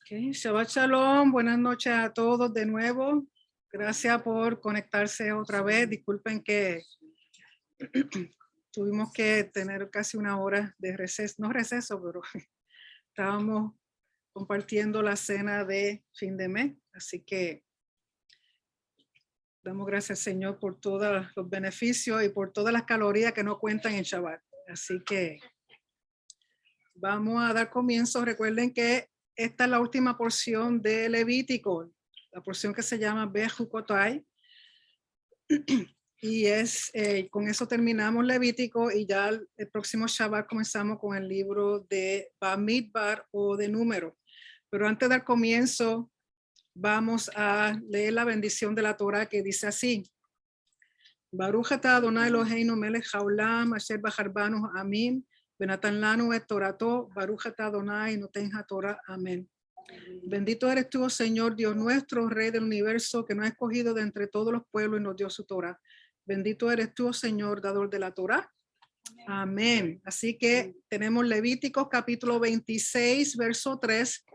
Okay. Shabbat Shalom, buenas noches a todos de nuevo. Gracias por conectarse otra vez. Disculpen que tuvimos que tener casi una hora de receso, no receso, pero estábamos compartiendo la cena de fin de mes. Así que damos gracias al Señor por todos los beneficios y por todas las calorías que no cuentan en Shabbat. Así que vamos a dar comienzo. Recuerden que esta es la última porción de Levítico, la porción que se llama Bejucotai. Y con eso terminamos Levítico y ya el próximo Shabbat comenzamos con el libro de Bamidbar o de Número. Pero antes del comienzo vamos a leer la bendición de la Torah que dice así. Baruch atah Adonai Eloheinu melech haolam asher bacharbanu amin. Benatan lanu et torato, Baruch atah Adonai noten haTorah. Amén. Bendito eres tú, Señor Dios nuestro, Rey del universo, que nos ha escogido de entre todos los pueblos y nos dio su Torah. Bendito eres tú, Señor, dador de la Torah. Amén. Así que tenemos Levíticos capítulo 26, verso 3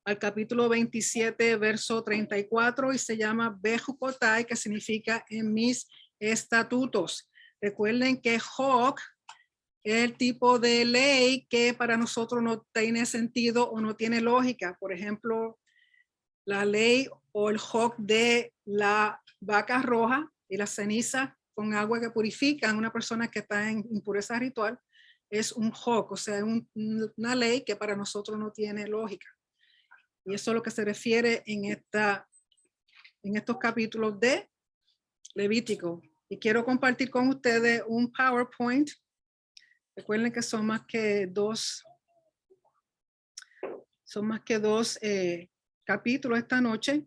al capítulo 27, verso 34 y se llama Bejucotai, que significa en mis estatutos. Recuerden que Jok es el tipo de ley que para nosotros no tiene sentido o no tiene lógica. Por ejemplo, la ley o el Jok de la vaca roja y la ceniza con agua que purifican una persona que está en impureza ritual es un Jok, o sea, una ley que para nosotros no tiene lógica. Y eso es lo que se refiere en estos capítulos de Levítico. Y quiero compartir con ustedes un PowerPoint. Recuerden que son más que dos capítulos esta noche.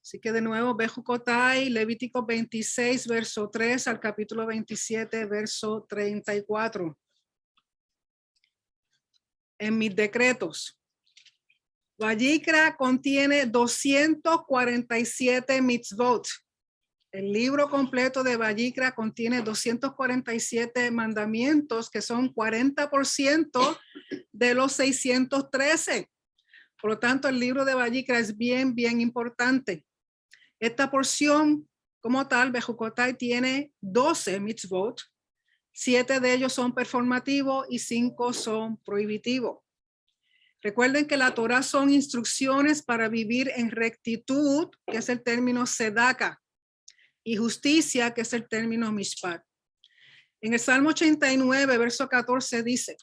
Así que de nuevo, Bejucotai, Levítico 26, verso 3 al capítulo 27, verso 34. En mis decretos. Vayikra contiene 247 mitzvot. El libro completo de Vayikra contiene 247 mandamientos, que son 40% de los 613. Por lo tanto, el libro de Vayikra es bien, bien importante. Esta porción, como tal, Bejucotai tiene 12 mitzvot. 7 de ellos son performativos y 5 son prohibitivos. Recuerden que la Torah son instrucciones para vivir en rectitud, que es el término sedaka, y justicia, que es el término mishpat. En el Salmo 89, verso 14 dice,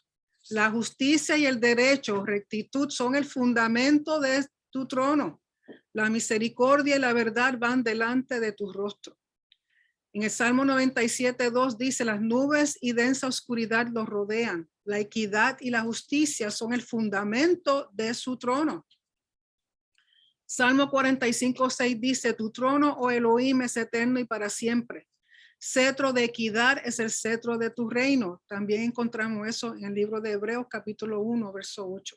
la justicia y el derecho, rectitud, son el fundamento de tu trono. La misericordia y la verdad van delante de tu rostro. En el Salmo 97, 2 dice, las nubes y densa oscuridad los rodean. La equidad y la justicia son el fundamento de su trono. Salmo 45, 6 dice, tu trono, oh Elohim, es eterno y para siempre. Cetro de equidad es el cetro de tu reino. También encontramos eso en el libro de Hebreos, capítulo 1, verso 8.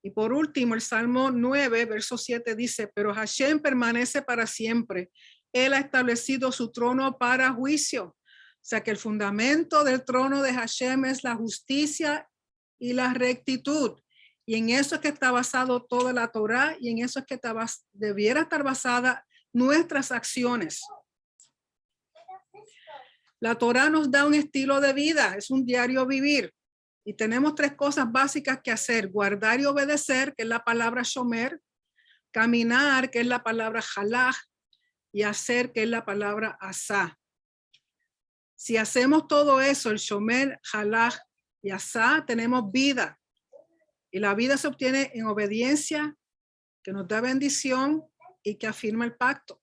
Y por último, el Salmo 9, verso 7 dice, pero Hashem permanece para siempre. Él ha establecido su trono para juicio. O sea que el fundamento del trono de Hashem es la justicia y la rectitud. Y en eso es que está basado toda la Torah y en eso es que debiera estar basada nuestras acciones. La Torah nos da un estilo de vida, es un diario vivir. Y tenemos 3 cosas básicas que hacer: guardar y obedecer, que es la palabra shomer; caminar, que es la palabra halach; y hacer, que es la palabra asá. Si hacemos todo eso, el shomer, halach y asá, tenemos vida. Y la vida se obtiene en obediencia, que nos da bendición y que afirma el pacto.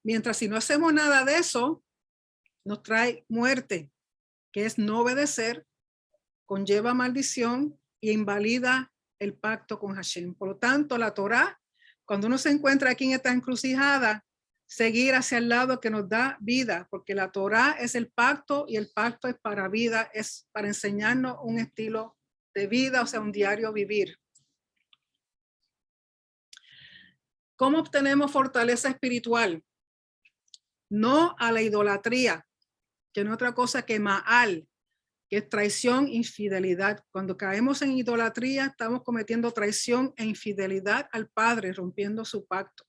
Mientras si no hacemos nada de eso, nos trae muerte, que es no obedecer, conlleva maldición y invalida el pacto con Hashem. Por lo tanto, la Torah, cuando uno se encuentra aquí en esta encrucijada, seguir hacia el lado que nos da vida, porque la Torah es el pacto y el pacto es para vida, es para enseñarnos un estilo de vida, o sea, un diario vivir. ¿Cómo obtenemos fortaleza espiritual? No a la idolatría, que no es otra cosa que Maal. que es traición, infidelidad. Cuando caemos en idolatría, estamos cometiendo traición e infidelidad al Padre, rompiendo su pacto.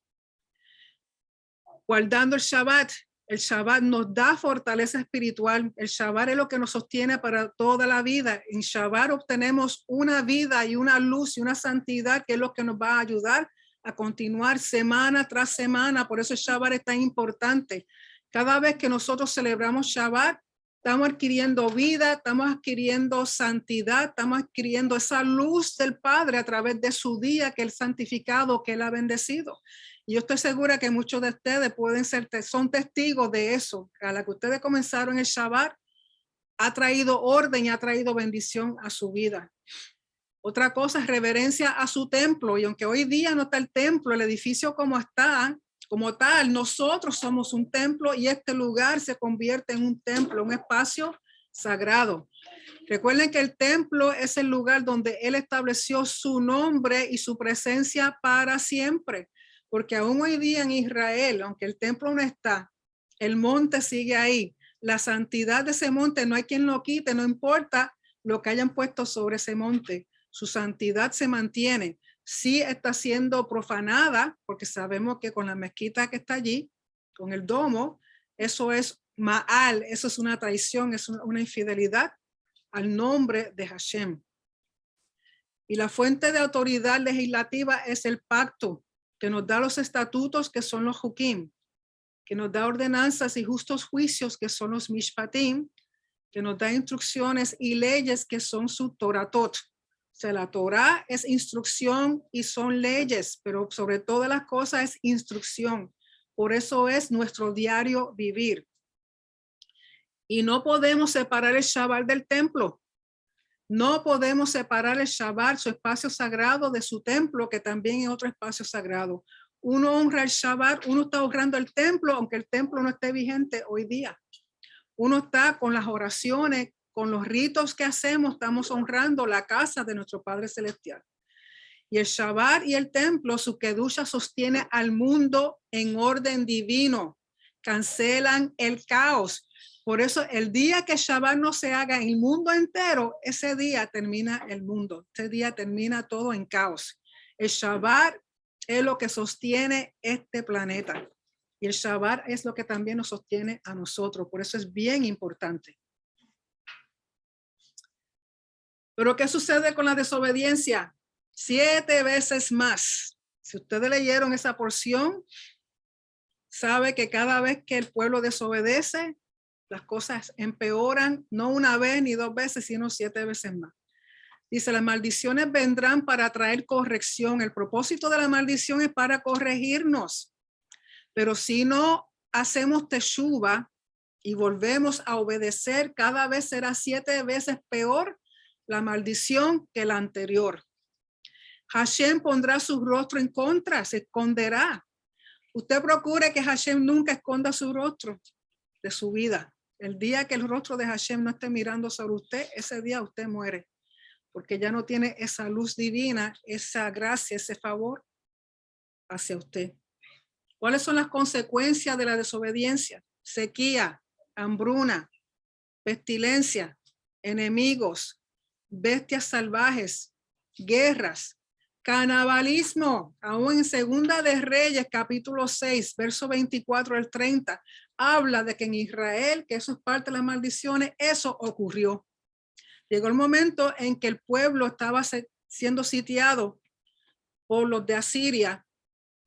Guardando el Shabbat nos da fortaleza espiritual. El Shabbat es lo que nos sostiene para toda la vida. En Shabbat obtenemos una vida y una luz y una santidad que es lo que nos va a ayudar a continuar semana tras semana. Por eso el Shabbat es tan importante. Cada vez que nosotros celebramos Shabbat, estamos adquiriendo vida, estamos adquiriendo santidad, estamos adquiriendo esa luz del Padre a través de su día que Él santificado, que Él ha bendecido. Y yo estoy segura que muchos de ustedes son testigos de eso. A la que ustedes comenzaron el Shabbat, ha traído orden y ha traído bendición a su vida. Otra cosa es reverencia a su templo. Y aunque hoy día no está el templo, el edificio como tal, nosotros somos un templo y este lugar se convierte en un templo, un espacio sagrado. Recuerden que el templo es el lugar donde Él estableció su nombre y su presencia para siempre. Porque aún hoy día en Israel, aunque el templo no está, el monte sigue ahí. La santidad de ese monte no hay quien lo quite, no importa lo que hayan puesto sobre ese monte. Su santidad se mantiene. Sí está siendo profanada, porque sabemos que con la mezquita que está allí, con el domo, eso es Maal, eso es una traición, es una infidelidad al nombre de Hashem. Y la fuente de autoridad legislativa es el pacto, que nos da los estatutos, que son los Hukim, que nos da ordenanzas y justos juicios, que son los Mishpatim, que nos da instrucciones y leyes, que son su Toratot. O sea, la Torah es instrucción y son leyes, pero sobre todas las cosas es instrucción. Por eso es nuestro diario vivir. Y no podemos separar el Shabbat del templo. No podemos separar el Shabbat, su espacio sagrado, de su templo, que también es otro espacio sagrado. Uno honra el Shabbat, uno está honrando el templo, aunque el templo no esté vigente hoy día. Uno está con las oraciones, con los ritos que hacemos, estamos honrando la casa de nuestro Padre Celestial. Y el Shabbat y el templo, su kedusha sostiene al mundo en orden divino. Cancelan el caos. Por eso el día que Shabbat no se haga en el mundo entero, ese día termina el mundo. Ese día termina todo en caos. El Shabbat es lo que sostiene este planeta. Y el Shabbat es lo que también nos sostiene a nosotros. Por eso es bien importante. Pero ¿qué sucede con la desobediencia? 7 veces más. Si ustedes leyeron esa porción, sabe que cada vez que el pueblo desobedece, las cosas empeoran, no una vez ni 2 veces, sino 7 veces más. Dice, las maldiciones vendrán para traer corrección. El propósito de la maldición es para corregirnos. Pero si no hacemos teshuva y volvemos a obedecer, cada vez será 7 veces peor la maldición que la anterior. Hashem pondrá su rostro en contra, se esconderá. Usted procure que Hashem nunca esconda su rostro de su vida. El día que el rostro de Hashem no esté mirando sobre usted, ese día usted muere, porque ya no tiene esa luz divina, esa gracia, ese favor hacia usted. ¿Cuáles son las consecuencias de la desobediencia? Sequía, hambruna, pestilencia, enemigos, bestias salvajes, guerras, canibalismo. Aún en Segunda de Reyes, capítulo 6, verso 24 al 30, habla de que en Israel, que eso es parte de las maldiciones, eso ocurrió. Llegó el momento en que el pueblo estaba siendo sitiado por los de Asiria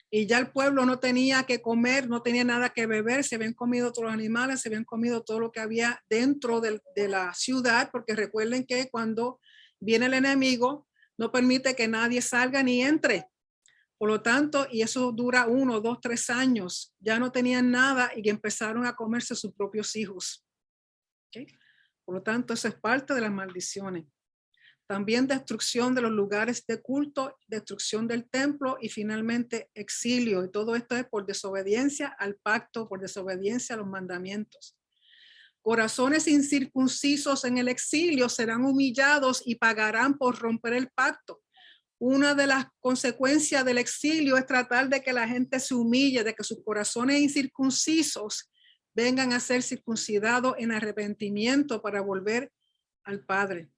y ya el pueblo no tenía que comer, no tenía nada que beber, se habían comido todos los animales, se habían comido todo lo que había dentro de la ciudad, porque recuerden que cuando viene el enemigo, no permite que nadie salga ni entre. Por lo tanto, y eso dura 1, 2, 3 años, ya no tenían nada y empezaron a comerse sus propios hijos. ¿Okay? Por lo tanto, eso es parte de las maldiciones. También destrucción de los lugares de culto, destrucción del templo y finalmente exilio. Y todo esto es por desobediencia al pacto, por desobediencia a los mandamientos. Corazones incircuncisos en el exilio serán humillados y pagarán por romper el pacto. Una de las consecuencias del exilio es tratar de que la gente se humille, de que sus corazones incircuncisos vengan a ser circuncidados en arrepentimiento para volver al Padre.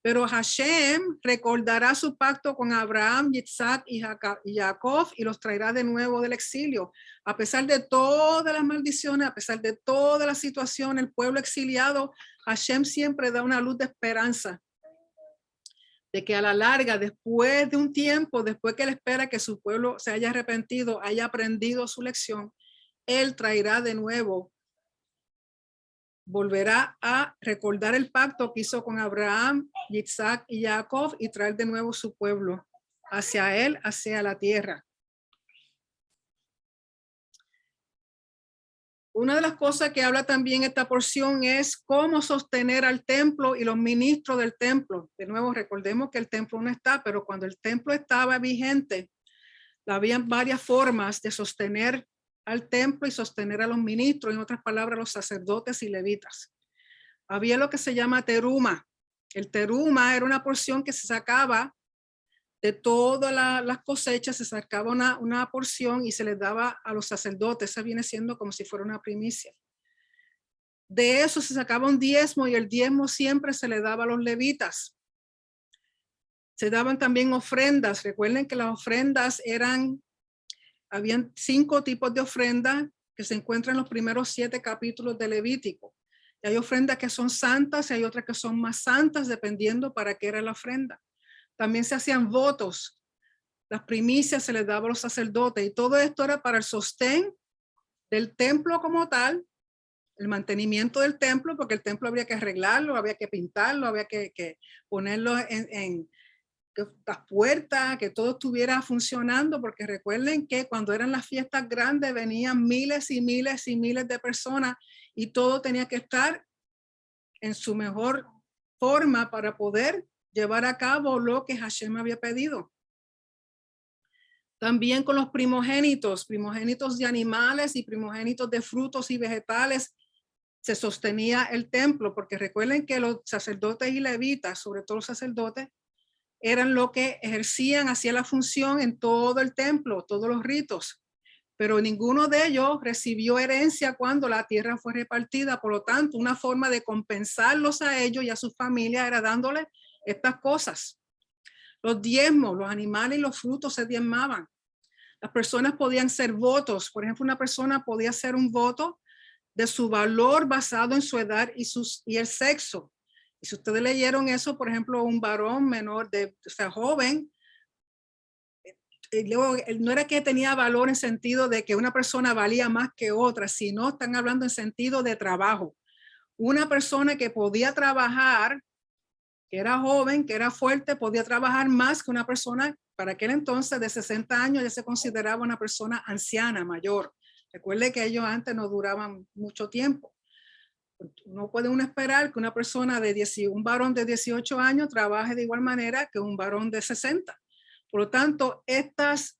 Pero Hashem recordará su pacto con Abraham, Isaac y Jacob y los traerá de nuevo del exilio. A pesar de todas las maldiciones, a pesar de toda la situación, el pueblo exiliado, Hashem siempre da una luz de esperanza. De que a la larga, después de un tiempo, después que él espera que su pueblo se haya arrepentido, haya aprendido su lección, él traerá de nuevo, volverá a recordar el pacto que hizo con Abraham, Isaac y Jacob y traer de nuevo su pueblo hacia él, hacia la tierra. Una de las cosas que habla también esta porción es cómo sostener al templo y los ministros del templo. De nuevo, recordemos que el templo no está, pero cuando el templo estaba vigente, había varias formas de sostener al templo y sostener a los ministros, en otras palabras, los sacerdotes y levitas. Había lo que se llama teruma. El teruma era una porción que se sacaba de todas las cosechas, se sacaba una porción y se les daba a los sacerdotes. Esa viene siendo como si fuera una primicia. De eso se sacaba un diezmo y el diezmo siempre se le daba a los levitas. Se daban también ofrendas. Recuerden que las ofrendas habían 5 tipos de ofrendas que se encuentran en los primeros 7 capítulos de Levítico. Y hay ofrendas que son santas y hay otras que son más santas, dependiendo para qué era la ofrenda. También se hacían votos. Las primicias se les daba a los sacerdotes y todo esto era para el sostén del templo como tal, el mantenimiento del templo, porque el templo había que arreglarlo, había que pintarlo, había que ponerlo en las puertas, que todo estuviera funcionando, porque recuerden que cuando eran las fiestas grandes venían miles y miles y miles de personas y todo tenía que estar en su mejor forma para poder llevar a cabo lo que Hashem había pedido. También con los primogénitos de animales y primogénitos de frutos y vegetales se sostenía el templo, porque recuerden que los sacerdotes y levitas, sobre todo los sacerdotes, eran lo que ejercían, hacían la función en todo el templo, todos los ritos, pero ninguno de ellos recibió herencia cuando la tierra fue repartida. Por lo tanto, una forma de compensarlos a ellos y a sus familias era dándoles estas cosas. Los diezmos, los animales y los frutos se diezmaban. Las personas podían hacer votos. Por ejemplo, una persona podía hacer un voto de su valor basado en su edad y el sexo. Y si ustedes leyeron eso, por ejemplo, un varón menor, joven, luego, no era que tenía valor en sentido de que una persona valía más que otra, sino están hablando en sentido de trabajo. Una persona que podía trabajar, que era joven, que era fuerte, podía trabajar más que una persona, para aquel entonces de 60 años ya se consideraba una persona anciana, mayor. Recuerde que ellos antes no duraban mucho tiempo. No puede uno esperar que una persona un varón de 18 años trabaje de igual manera que un varón de 60. Por lo tanto, estos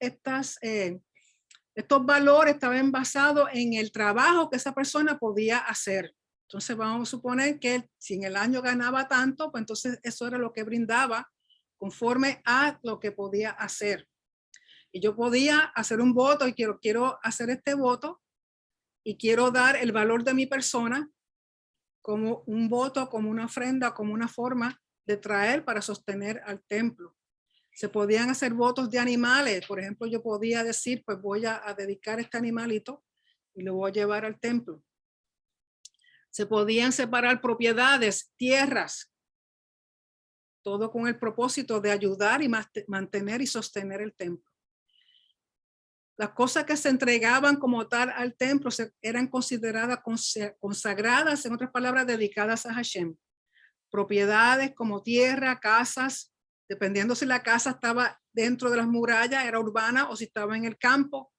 valores estaban basados en el trabajo que esa persona podía hacer. Entonces vamos a suponer que si en el año ganaba tanto, pues entonces eso era lo que brindaba conforme a lo que podía hacer. Y yo podía hacer un voto y quiero hacer este voto y quiero dar el valor de mi persona como un voto, como una ofrenda, como una forma de traer para sostener al templo. Se podían hacer votos de animales. Por ejemplo, yo podía decir, pues voy a dedicar este animalito y lo voy a llevar al templo. Se podían separar propiedades, tierras, todo con el propósito de ayudar y mantener y sostener el templo. Las cosas que se entregaban como tal al templo eran consideradas consagradas, en otras palabras, dedicadas a Hashem. Propiedades como tierra, casas, dependiendo si la casa estaba dentro de las murallas, era urbana, o si estaba en el campo.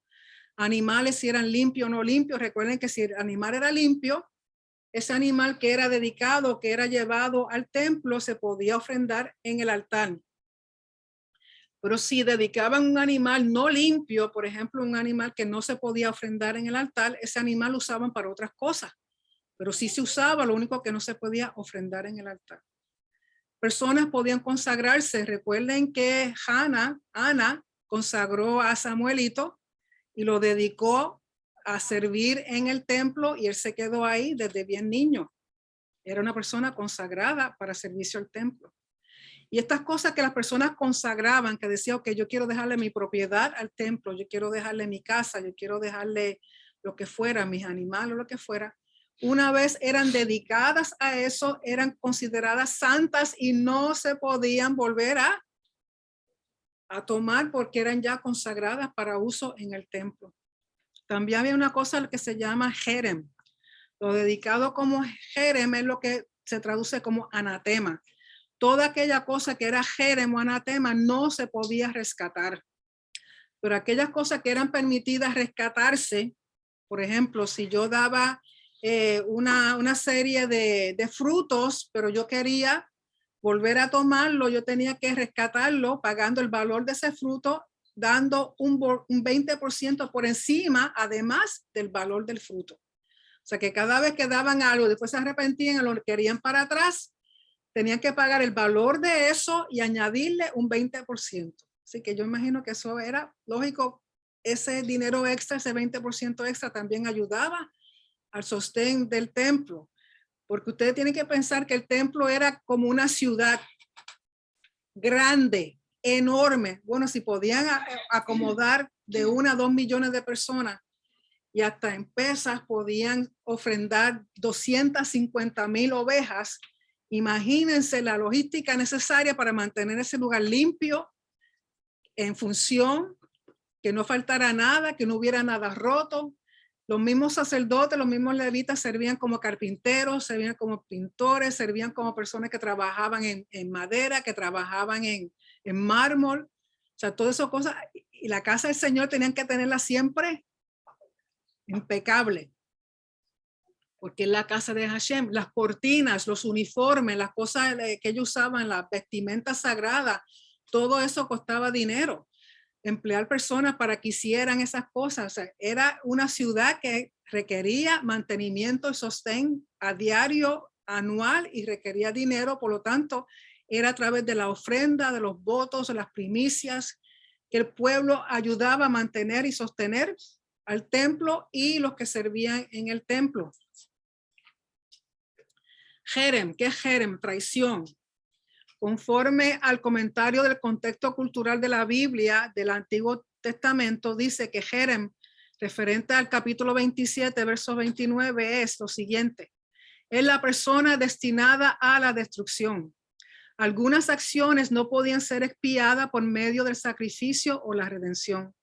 Animales, si eran limpios o no limpios. Recuerden que si el animal era limpio, ese animal que era dedicado, que era llevado al templo, se podía ofrendar en el altar. Pero si dedicaban un animal no limpio, por ejemplo, un animal que no se podía ofrendar en el altar, ese animal lo usaban para otras cosas. Pero sí se usaba, lo único que no se podía ofrendar en el altar. Personas podían consagrarse. Recuerden que Ana consagró a Samuelito y lo dedicó a servir en el templo y él se quedó ahí desde bien niño. Era una persona consagrada para servicio al templo. Y estas cosas que las personas consagraban, que decían, ok, yo quiero dejarle mi propiedad al templo, yo quiero dejarle mi casa, yo quiero dejarle lo que fuera, mis animales o lo que fuera, una vez eran dedicadas a eso, eran consideradas santas y no se podían volver a tomar porque eran ya consagradas para uso en el templo. También había una cosa que se llama jerem. Lo dedicado como jerem es lo que se traduce como anatema. Toda aquella cosa que era jerem o anatema no se podía rescatar. Pero aquellas cosas que eran permitidas rescatarse, por ejemplo, si yo daba una serie de frutos, pero yo quería volver a tomarlo, yo tenía que rescatarlo pagando el valor de ese fruto, dando un 20% por encima, además del valor del fruto. O sea que cada vez que daban algo, después se arrepentían, lo querían para atrás, tenían que pagar el valor de eso y añadirle un 20%. Así que yo imagino que eso era lógico. Ese dinero extra, ese 20% extra también ayudaba al sostén del templo. Porque ustedes tienen que pensar que el templo era como una ciudad grande, enorme. Bueno, si podían acomodar de 1 a 2 millones de personas y hasta en pesas podían ofrendar 250,000 ovejas. Imagínense la logística necesaria para mantener ese lugar limpio, en función, que no faltara nada, que no hubiera nada roto. Los mismos sacerdotes, los mismos levitas servían como carpinteros, servían como pintores, servían como personas que trabajaban en madera, que trabajaban en mármol. O sea, todas esas cosas. Y la casa del Señor tenían que tenerla siempre impecable, porque es la casa de Hashem. Las cortinas, los uniformes, las cosas que ellos usaban, las vestimentas sagradas, todo eso costaba dinero. Emplear personas para que hicieran esas cosas. O sea, era una ciudad que requería mantenimiento y sostén a diario, anual, y requería dinero. Por lo tanto, era a través de la ofrenda, de los votos, de las primicias, que el pueblo ayudaba a mantener y sostener al templo y los que servían en el templo. Jerem, ¿qué es jerem? Traición. Conforme al comentario del contexto cultural de la Biblia del Antiguo Testamento, dice que jerem, referente al capítulo 27, verso 29, es lo siguiente: es la persona destinada a la destrucción. Algunas acciones no podían ser expiadas por medio del sacrificio o la redención.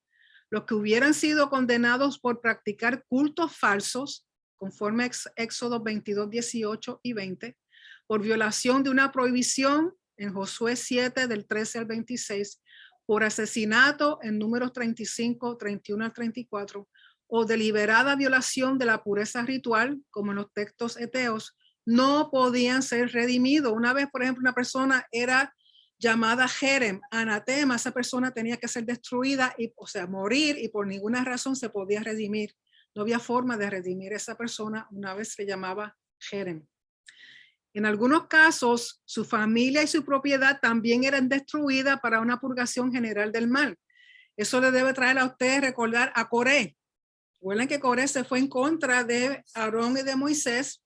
Los que hubieran sido condenados por practicar cultos falsos, conforme a Éxodo 22, 18 y 20, por violación de una prohibición en Josué 7, del 13 al 26, por asesinato en Números 35, 31 al 34, o deliberada violación de la pureza ritual, como en los textos heteos, no podían ser redimidos. Una vez, por ejemplo, una persona era llamada jerem, anatema, esa persona tenía que ser destruida, o sea, morir, y por ninguna razón se podía redimir. No había forma de redimir a esa persona una vez se llamaba jerem. En algunos casos, su familia y su propiedad también eran destruidas para una purgación general del mal. Eso le debe traer a ustedes recordar a Coré. Recuerden que Coré se fue en contra de Aarón y de Moisés,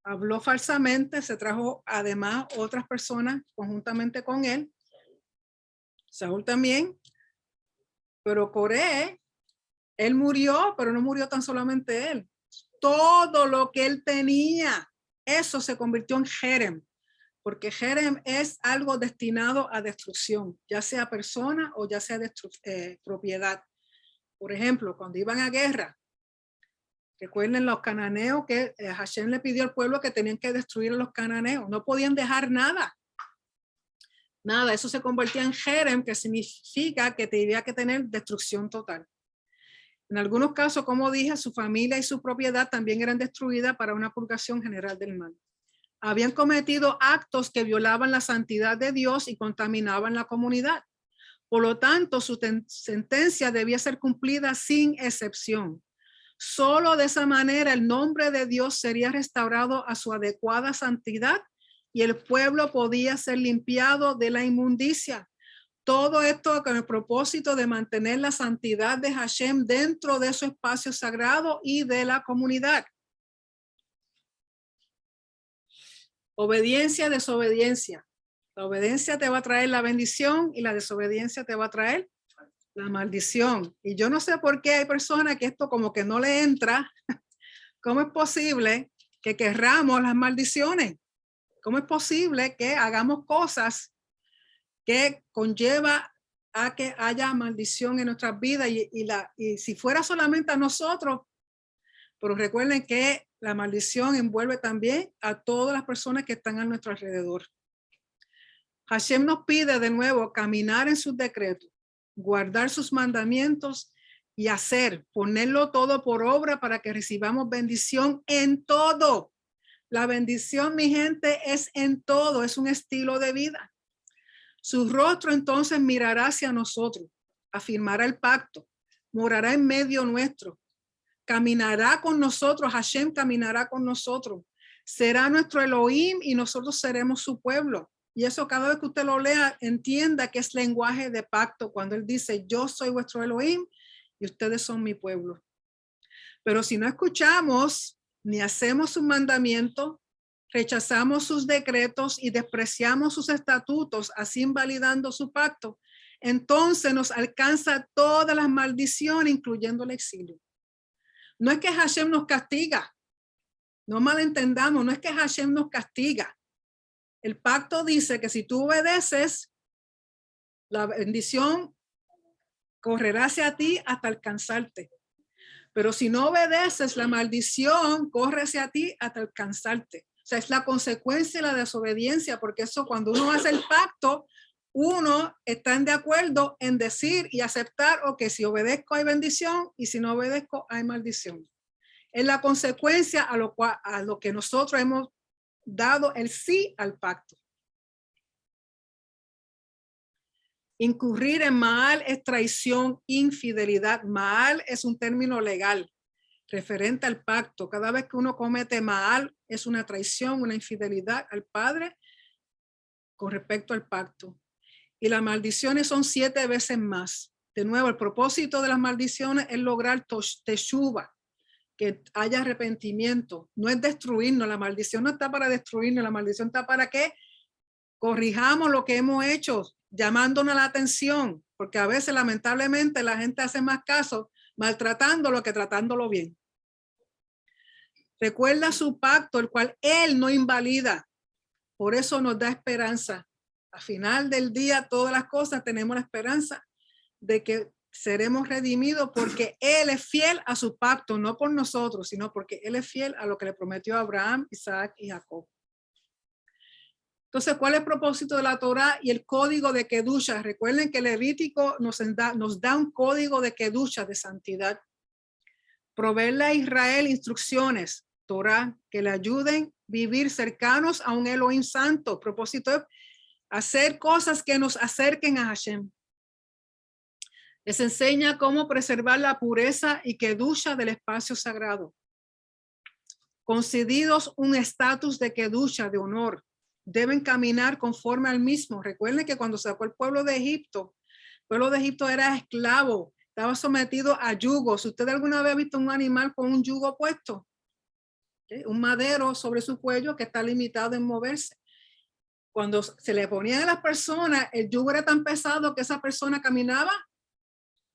habló falsamente, se trajo además otras personas conjuntamente con él, Saúl también, pero Coré, él murió, pero no murió tan solamente él. Todo lo que él tenía, eso se convirtió en jerem, porque jerem es algo destinado a destrucción, ya sea persona o ya sea propiedad. Por ejemplo, cuando iban a guerra, recuerden los cananeos que Hashem le pidió al pueblo que tenían que destruir a los cananeos, no podían dejar nada. Nada, eso se convertía en jerem, que significa que tenía que tener destrucción total. En algunos casos, como dije, su familia y su propiedad también eran destruidas para una purgación general del mal. Habían cometido actos que violaban la santidad de Dios y contaminaban la comunidad. Por lo tanto, su sentencia debía ser cumplida sin excepción. Solo de esa manera el nombre de Dios sería restaurado a su adecuada santidad y el pueblo podía ser limpiado de la inmundicia. Todo esto con el propósito de mantener la santidad de Hashem dentro de su espacio sagrado y de la comunidad. Obediencia, desobediencia. La obediencia te va a traer la bendición y la desobediencia te va a traer la maldición. Y yo no sé por qué hay personas que esto como que no le entra. ¿Cómo es posible que querramos las maldiciones? ¿Cómo es posible que hagamos cosas que conlleva a que haya maldición en nuestras vidas? Y si fuera solamente a nosotros, pero recuerden que la maldición envuelve también a todas las personas que están a nuestro alrededor. Hashem nos pide de nuevo caminar en sus decretos, guardar sus mandamientos y ponerlo todo por obra para que recibamos bendición en todo. La bendición, mi gente, es en todo, es un estilo de vida. Su rostro entonces mirará hacia nosotros, afirmará el pacto, morará en medio nuestro, caminará con nosotros, Hashem caminará con nosotros, será nuestro Elohim y nosotros seremos su pueblo. Y eso cada vez que usted lo lea, entienda que es lenguaje de pacto, cuando él dice, yo soy vuestro Elohim y ustedes son mi pueblo. Pero si no escuchamos ni hacemos sus mandamientos, rechazamos sus decretos y despreciamos sus estatutos, así invalidando su pacto, entonces nos alcanza todas las maldiciones, incluyendo el exilio. No es que Hashem nos castiga, no malentendamos, no es que Hashem nos castiga. El pacto dice que si tú obedeces, la bendición correrá hacia ti hasta alcanzarte. Pero si no obedeces, la maldición corre hacia ti hasta alcanzarte. O sea, es la consecuencia de la desobediencia, porque eso cuando uno hace el pacto, uno está de acuerdo en decir y aceptar, ok, si obedezco hay bendición y si no obedezco hay maldición. Es la consecuencia a lo que nosotros hemos dado el sí al pacto. Incurrir en Maal es traición, infidelidad. Maal es un término legal referente al pacto. Cada vez que uno comete Maal es una traición, una infidelidad al Padre con respecto al pacto. Y las maldiciones son 7 veces más. De nuevo, el propósito de las maldiciones es lograr teshuva, que haya arrepentimiento. No es destruirnos. La maldición no está para destruirnos. La maldición está para que corrijamos lo que hemos hecho, llamándonos la atención, porque a veces lamentablemente la gente hace más caso maltratándolo que tratándolo bien. Recuerda su pacto, el cual él no invalida. Por eso nos da esperanza. Al final del día, todas las cosas tenemos la esperanza de que seremos redimidos porque él es fiel a su pacto, no por nosotros, sino porque él es fiel a lo que le prometió a Abraham, Isaac y Jacob. Entonces, ¿cuál es el propósito de la Torá y el código de Kedusha? Recuerden que Levítico nos da un código de Kedusha, de santidad. Proveerle a Israel instrucciones, Torá, que le ayuden a vivir cercanos a un Elohim santo. Propósito es hacer cosas que nos acerquen a Hashem. Les enseña cómo preservar la pureza y Kedusha del espacio sagrado. Concedidos un estatus de Kedusha, de honor, deben caminar conforme al mismo. Recuerden que cuando sacó el pueblo de Egipto era esclavo, estaba sometido a yugo. Si usted alguna vez ha visto un animal con un yugo puesto, ¿sí? Un madero sobre su cuello que está limitado en moverse. Cuando se le ponían a las personas, el yugo era tan pesado que esa persona caminaba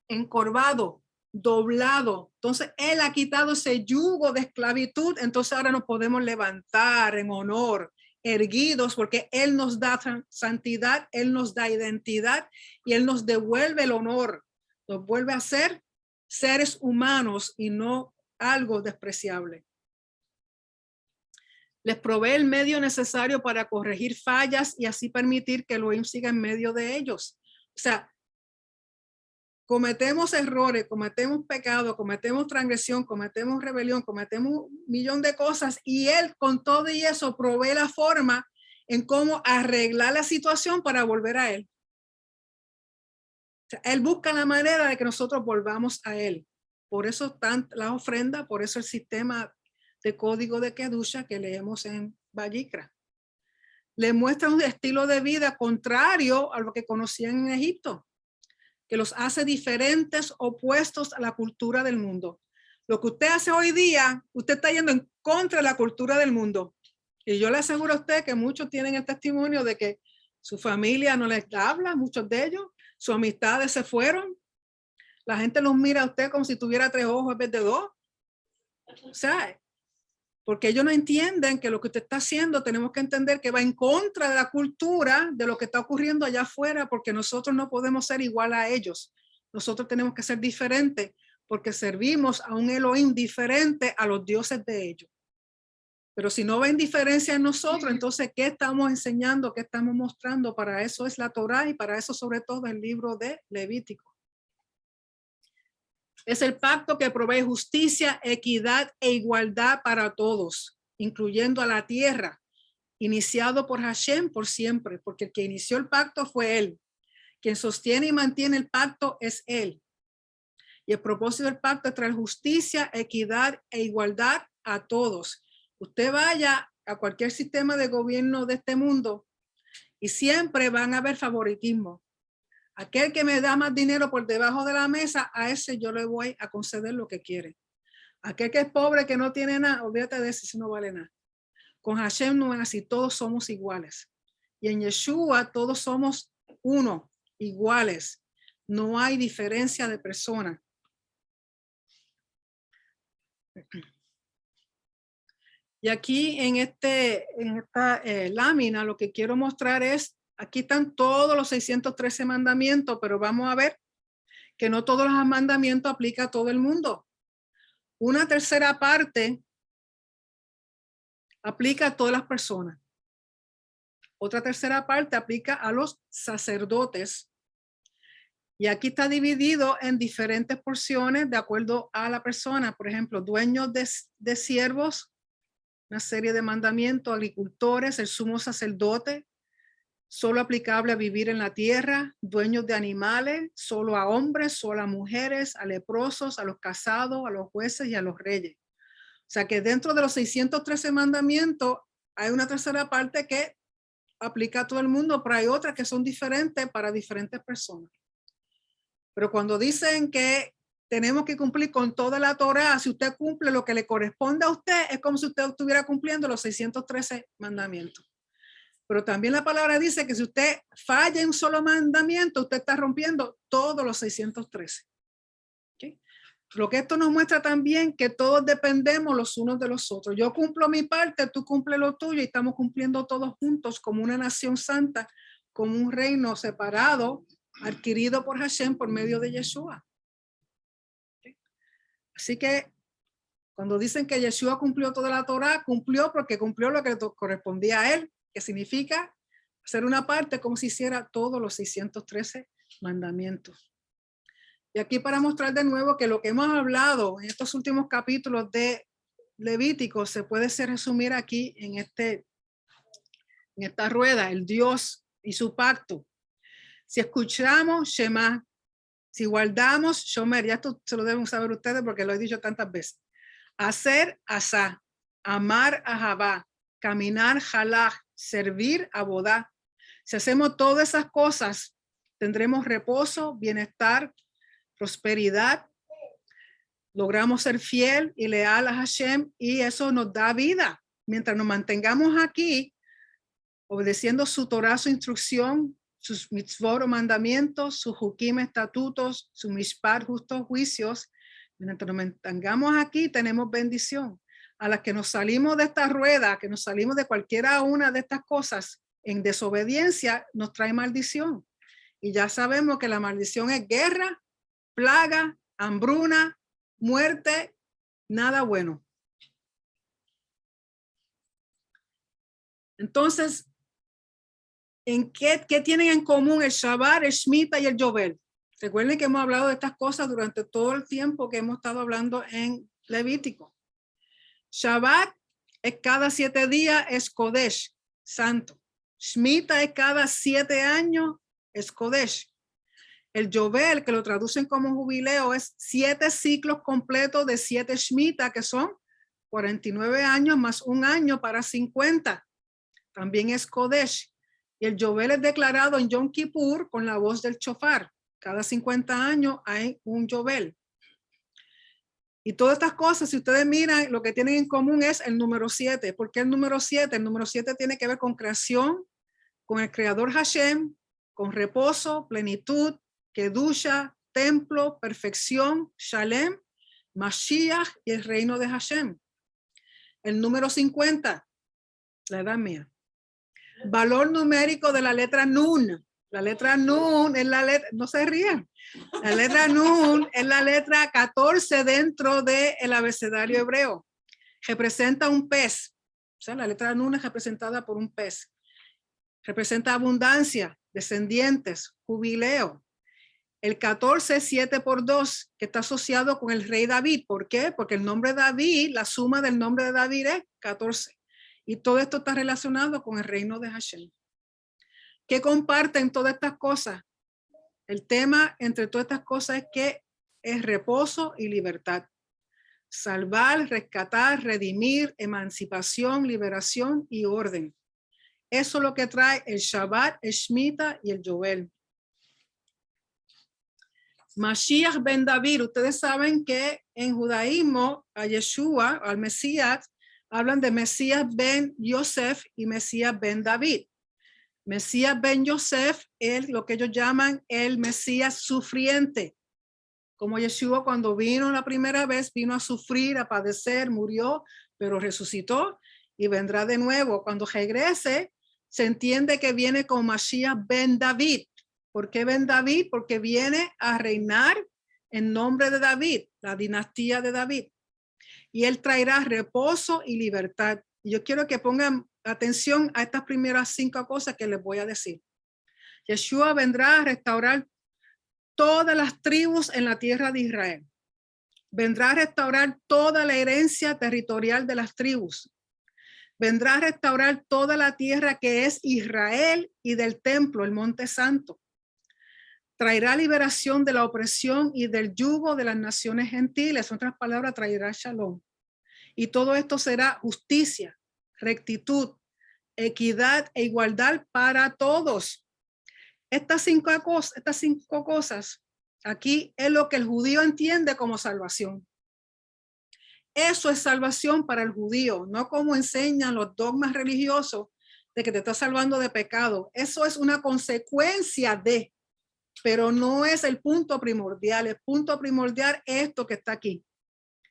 encorvado, doblado. Entonces él ha quitado ese yugo de esclavitud. Entonces ahora nos podemos levantar en honor, erguidos, porque él nos da santidad, él nos da identidad y él nos devuelve el honor. Nos vuelve a ser seres humanos y no algo despreciable. Les provee el medio necesario para corregir fallas y así permitir que Elohim siga en medio de ellos. O sea, cometemos errores, cometemos pecado, cometemos transgresión, cometemos rebelión, cometemos un millón de cosas y él con todo y eso provee la forma en cómo arreglar la situación para volver a él. O sea, él busca la manera de que nosotros volvamos a él. Por eso están las ofrendas, por eso el sistema de código de Kedusha que leemos en Vayikra. Le muestra un estilo de vida contrario a lo que conocían en Egipto, que los hace diferentes, opuestos a la cultura del mundo. Lo que usted hace hoy día, usted está yendo en contra de la cultura del mundo. Y yo le aseguro a usted que muchos tienen el testimonio de que su familia no les habla, muchos de ellos, sus amistades se fueron. La gente los mira a usted como si tuviera 3 ojos en vez de 2. O sea, porque ellos no entienden que lo que usted está haciendo, tenemos que entender que va en contra de la cultura, de lo que está ocurriendo allá afuera, porque nosotros no podemos ser igual a ellos. Nosotros tenemos que ser diferentes, porque servimos a un Elohim diferente a los dioses de ellos. Pero si no ven diferencia en nosotros, entonces, ¿qué estamos enseñando? ¿Qué estamos mostrando? Para eso es la Torá y para eso sobre todo el libro de Levítico. Es el pacto que provee justicia, equidad e igualdad para todos, incluyendo a la tierra, iniciado por Hashem por siempre, porque el que inició el pacto fue Él. Quien sostiene y mantiene el pacto es Él. Y el propósito del pacto es traer justicia, equidad e igualdad a todos. Usted vaya a cualquier sistema de gobierno de este mundo y siempre van a haber favoritismo. Aquel que me da más dinero por debajo de la mesa, a ese yo le voy a conceder lo que quiere. Aquel que es pobre, que no tiene nada, olvídate de ese, si no vale nada. Con Hashem no es así, todos somos iguales. Y en Yeshua todos somos uno, iguales. No hay diferencia de persona. Y aquí en esta lámina lo que quiero mostrar es, aquí están todos los 613 mandamientos, pero vamos a ver que no todos los mandamientos aplican a todo el mundo. Una tercera parte aplica a todas las personas. Otra tercera parte aplica a los sacerdotes. Y aquí está dividido en diferentes porciones de acuerdo a la persona. Por ejemplo, dueños de siervos, una serie de mandamientos, agricultores, el sumo sacerdote, solo aplicable a vivir en la tierra, dueños de animales, solo a hombres, solo a mujeres, a leprosos, a los casados, a los jueces y a los reyes. O sea que dentro de los 613 mandamientos hay una tercera parte que aplica a todo el mundo, pero hay otras que son diferentes para diferentes personas. Pero cuando dicen que tenemos que cumplir con toda la Torá, si usted cumple lo que le corresponde a usted, es como si usted estuviera cumpliendo los 613 mandamientos. Pero también la palabra dice que si usted falla en un solo mandamiento, usted está rompiendo todos los 613. ¿Okay? Lo que esto nos muestra también que todos dependemos los unos de los otros. Yo cumplo mi parte, tú cumples lo tuyo y estamos cumpliendo todos juntos como una nación santa, como un reino separado, adquirido por Hashem por medio de Yeshua. ¿Okay? Así que cuando dicen que Yeshua cumplió toda la Torá, cumplió porque cumplió lo que correspondía a él, que significa hacer una parte como si hiciera todos los 613 mandamientos. Y aquí para mostrar de nuevo que lo que hemos hablado en estos últimos capítulos de Levítico se puede resumir aquí en esta rueda, el Dios y su pacto. Si escuchamos, Shema. Si guardamos, Shomer. Ya esto se lo deben saber ustedes porque lo he dicho tantas veces. Hacer, asá. Amar, ahabá. Caminar, jalaj. Servir, abodá. Si hacemos todas esas cosas, tendremos reposo, bienestar, prosperidad. Logramos ser fiel y leal a Hashem y eso nos da vida. Mientras nos mantengamos aquí, obedeciendo su Torah, su instrucción, sus mitzvot o mandamientos, sus hukim, estatutos, su mishpat, justos juicios, mientras nos mantengamos aquí, tenemos bendición. A las que nos salimos de esta rueda, que nos salimos de cualquiera una de estas cosas en desobediencia, nos trae maldición. Y ya sabemos que la maldición es guerra, plaga, hambruna, muerte, nada bueno. Entonces, ¿en qué tienen en común el Shabbat, el Shemitah y el Yobel? Recuerden que hemos hablado de estas cosas durante todo el tiempo que hemos estado hablando en Levítico. Shabbat es cada 7 días, es Kodesh, santo. Shemitah es cada 7 años, es Kodesh. El Yobel, que lo traducen como jubileo, es 7 ciclos completos de 7 Shemitah, que son 49 años más un año para 50. También es Kodesh. Y el Yobel es declarado en Yom Kippur con la voz del shofar. Cada 50 años hay un Yobel. Y todas estas cosas, si ustedes miran, lo que tienen en común es el número 7. ¿Por qué el número 7? El número 7 tiene que ver con creación, con el creador Hashem, con reposo, plenitud, kedusha, templo, perfección, shalem, Mashiach y el reino de Hashem. El número 50, la edad mía. Valor numérico de la letra Nun. La letra Nun es la letra, no se rían. La letra Nun es la letra 14 dentro del abecedario hebreo. Representa un pez. O sea, la letra Nun es representada por un pez. Representa abundancia, descendientes, jubileo. El 14, 7 por 2, que está asociado con el rey David. ¿Por qué? Porque el nombre David, la suma del nombre de David es 14. Y todo esto está relacionado con el reino de Hashem. ¿Qué comparten todas estas cosas? El tema entre todas estas cosas es que es reposo y libertad. Salvar, rescatar, redimir, emancipación, liberación y orden. Eso es lo que trae el Shabbat, el Shemitah y el Yovel. Mashiach ben David, ustedes saben que en judaísmo a Yeshua, al Mesías, hablan de Mesías ben Yosef y Mesías ben David. Mesías ben Yosef es lo que ellos llaman el Mesías sufriente. Como Yeshua cuando vino la primera vez, vino a sufrir, a padecer, murió, pero resucitó y vendrá de nuevo. Cuando regrese, se entiende que viene con Mashiach ben David. ¿Por qué ben David? Porque viene a reinar en nombre de David, la dinastía de David. Y él traerá reposo y libertad. Y yo quiero que pongan atención a estas primeras 5 cosas que les voy a decir. Yeshua vendrá a restaurar todas las tribus en la tierra de Israel. Vendrá a restaurar toda la herencia territorial de las tribus. Vendrá a restaurar toda la tierra que es Israel y del templo, el monte santo. Traerá liberación de la opresión y del yugo de las naciones gentiles. En otras palabras, traerá shalom. Y todo esto será justicia, rectitud, equidad e igualdad para todos. Estas cinco cosas aquí es lo que el judío entiende como salvación. Eso es salvación para el judío, no como enseñan los dogmas religiosos de que te está salvando de pecado. Eso es una consecuencia de, pero no es el punto primordial. El punto primordial es esto que está aquí.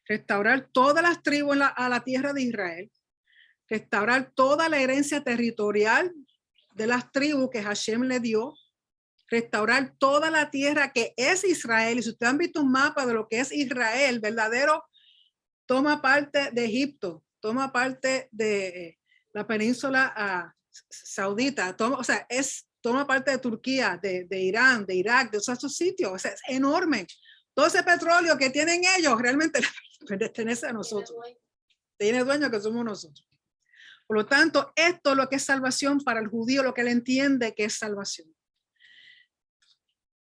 Restaurar todas las tribus a la tierra de Israel. Restaurar toda la herencia territorial de las tribus que Hashem le dio. Restaurar toda la tierra que es Israel. Y si ustedes han visto un mapa de lo que es Israel, verdadero, toma parte de Egipto, toma parte de la península saudita, toma parte de Turquía, de Irán, de Irak, de esos sitios. O sea, es enorme. Todo ese petróleo que tienen ellos realmente pertenece a nosotros. Tiene dueño que somos nosotros. Por lo tanto, esto es lo que es salvación para el judío, lo que él entiende que es salvación.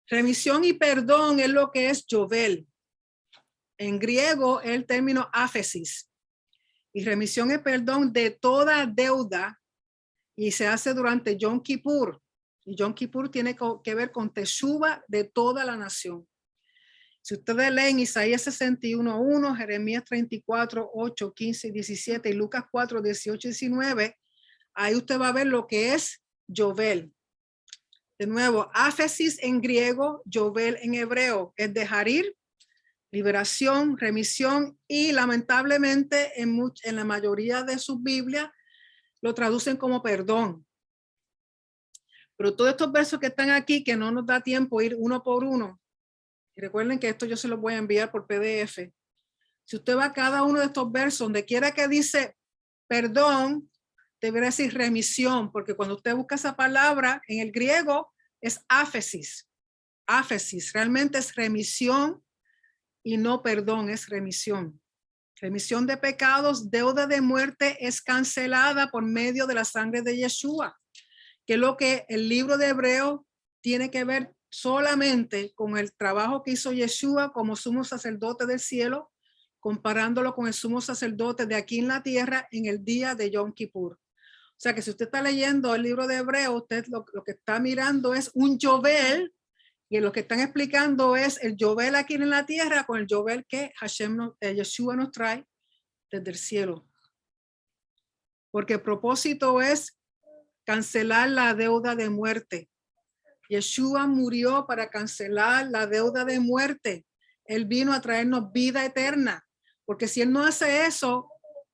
Remisión y perdón es lo que es Yovel. En griego es el término áfesis. Y remisión y perdón de toda deuda y se hace durante Yom Kippur. Y Yom Kippur tiene que ver con Teshuva de toda la nación. Si ustedes leen Isaías 61:1, Jeremías 34:8, 15 y 17 y Lucas 4, 18 y 19, ahí usted va a ver lo que es Yovel. De nuevo, áfesis en griego, Yovel en hebreo, es dejarir, liberación, remisión y lamentablemente en la mayoría de sus Biblias lo traducen como perdón. Pero todos estos versos que están aquí, que no nos da tiempo ir uno por uno, y recuerden que esto yo se los voy a enviar por PDF. Si usted va a cada uno de estos versos, donde quiera que dice perdón, debería decir remisión, porque cuando usted busca esa palabra en el griego es áfesis. Áfesis realmente es remisión y no perdón, es remisión. Remisión de pecados, deuda de muerte es cancelada por medio de la sangre de Yeshua, que es lo que el libro de Hebreos tiene que ver solamente con el trabajo que hizo Yeshua como sumo sacerdote del cielo, comparándolo con el sumo sacerdote de aquí en la tierra en el día de Yom Kippur. O sea que si usted está leyendo el libro de Hebreos, usted lo que está mirando es un Yovel Y lo que están explicando es el Yovel aquí en la tierra con el Yovel que Yeshua nos trae desde el cielo. Porque el propósito es cancelar la deuda de muerte. Yeshua murió para cancelar la deuda de muerte. Él vino a traernos vida eterna. Porque si Él no hace eso,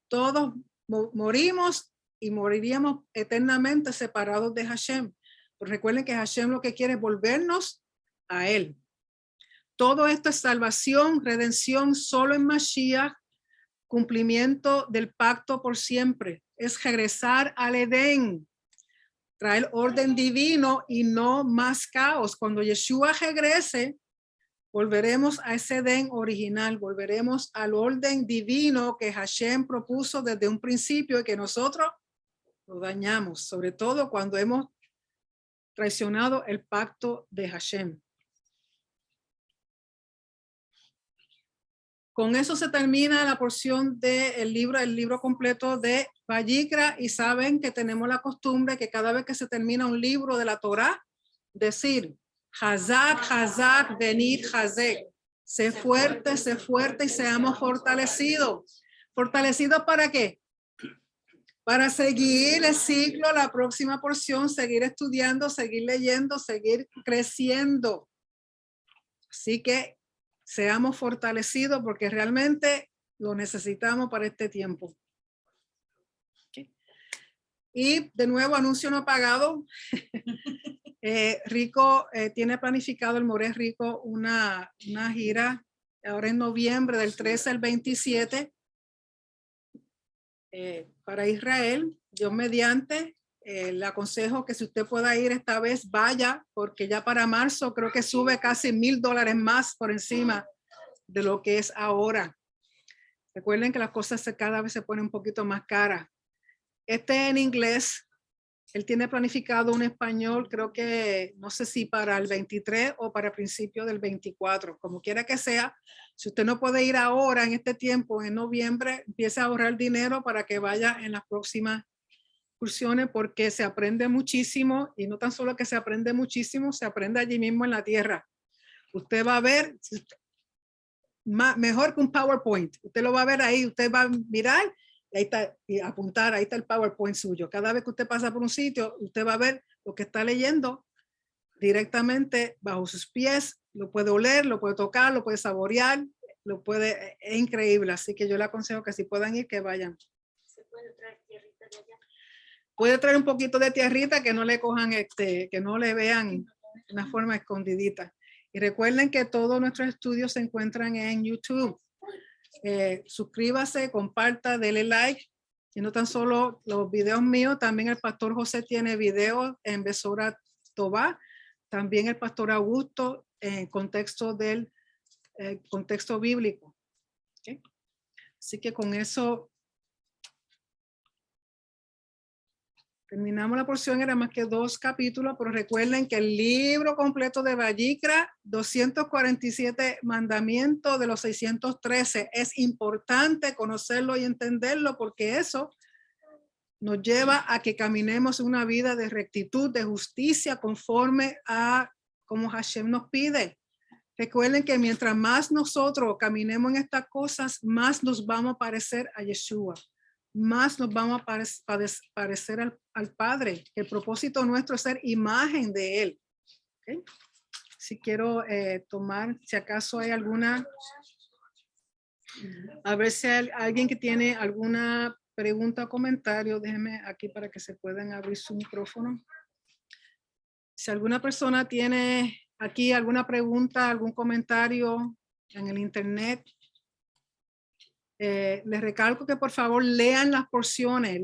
todos morimos y moriríamos eternamente separados de Hashem. Pero recuerden que Hashem lo que quiere es volvernos a Él. Todo esto es salvación, redención solo en Mashiach, cumplimiento del pacto por siempre. Es regresar al Edén, traer orden divino y no más caos. Cuando Yeshua regrese, volveremos a ese Edén original, volveremos al orden divino que Hashem propuso desde un principio y que nosotros lo dañamos, sobre todo cuando hemos traicionado el pacto de Hashem. Con eso se termina la porción del libro, el libro completo de Vayikra, y saben que tenemos la costumbre que cada vez que se termina un libro de la Torá, decir Hazak, Hazak, venid Hazek. Sé fuerte y seamos fortalecidos. ¿Fortalecidos para qué? Para seguir el ciclo, la próxima porción, seguir estudiando, seguir leyendo, seguir creciendo. Así que seamos fortalecidos porque realmente lo necesitamos para este tiempo. Okay. Y de nuevo, anuncio no pagado. Rico tiene planificado el More Rico una gira ahora en noviembre del 13 al 27 para Israel. Yo mediante le aconsejo que si usted pueda ir esta vez, vaya, porque ya para marzo creo que sube casi $1,000 más por encima de lo que es ahora. Recuerden que las cosas cada vez se ponen un poquito más caras. Este en inglés, él tiene planificado un español, creo que no sé si para el 23 o para principio del 24, como quiera que sea. Si usted no puede ir ahora en este tiempo, en noviembre, empiece a ahorrar dinero para que vaya en las próximas excursiones, porque se aprende muchísimo, y no tan solo que se aprende muchísimo, se aprende allí mismo en la tierra. Usted va a ver mejor que un PowerPoint. Usted lo va a ver ahí, usted va a mirar y ahí está, y apuntar, ahí está el PowerPoint suyo. Cada vez que usted pasa por un sitio, usted va a ver lo que está leyendo directamente bajo sus pies, lo puede oler, lo puede tocar, lo puede saborear, es increíble. Así que yo le aconsejo que si puedan ir, que vayan. ¿Se puede traer tierrita de allá? Puede traer un poquito de tierrita, que no le cojan, que no le vean una forma escondidita. Y recuerden que todos nuestros estudios se encuentran en YouTube. Suscríbase, comparta, dele like. Y no tan solo los videos míos, también el pastor José tiene videos en Besora Tobá. También el pastor Augusto en contexto del contexto bíblico. ¿Okay? Así que con eso terminamos la porción, era más que 2 capítulos, pero recuerden que el libro completo de Vayikra, 247 mandamientos de los 613, es importante conocerlo y entenderlo, porque eso nos lleva a que caminemos una vida de rectitud, de justicia, conforme a como Hashem nos pide. Recuerden que mientras más nosotros caminemos en estas cosas, más nos vamos a parecer a Yeshua. Más nos vamos a parecer al Padre. El propósito nuestro es ser imagen de Él. ¿Okay? Si quiero tomar, si acaso hay alguna, a ver si hay alguien que tiene alguna pregunta o comentario, déjenme aquí para que se puedan abrir su micrófono. Si alguna persona tiene aquí alguna pregunta, algún comentario en el internet, les recalco que por favor lean las porciones.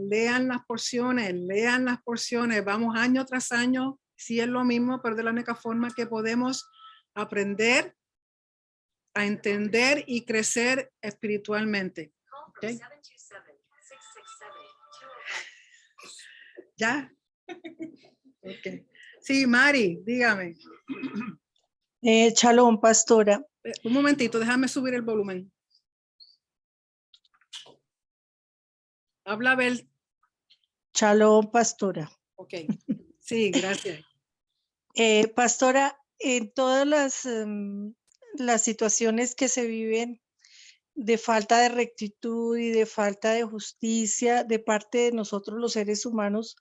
Vamos año tras año, sí es lo mismo, pero de la única forma que podemos aprender a entender y crecer espiritualmente. ¿Okay? ¿Ya? Okay. Sí, Mari, dígame. Shalom, pastora. Un momentito, déjame subir el volumen. Habla Bel. Shalom, pastora. Ok. Sí, gracias. Pastora, en todas las situaciones que se viven de falta de rectitud y de falta de justicia de parte de nosotros los seres humanos,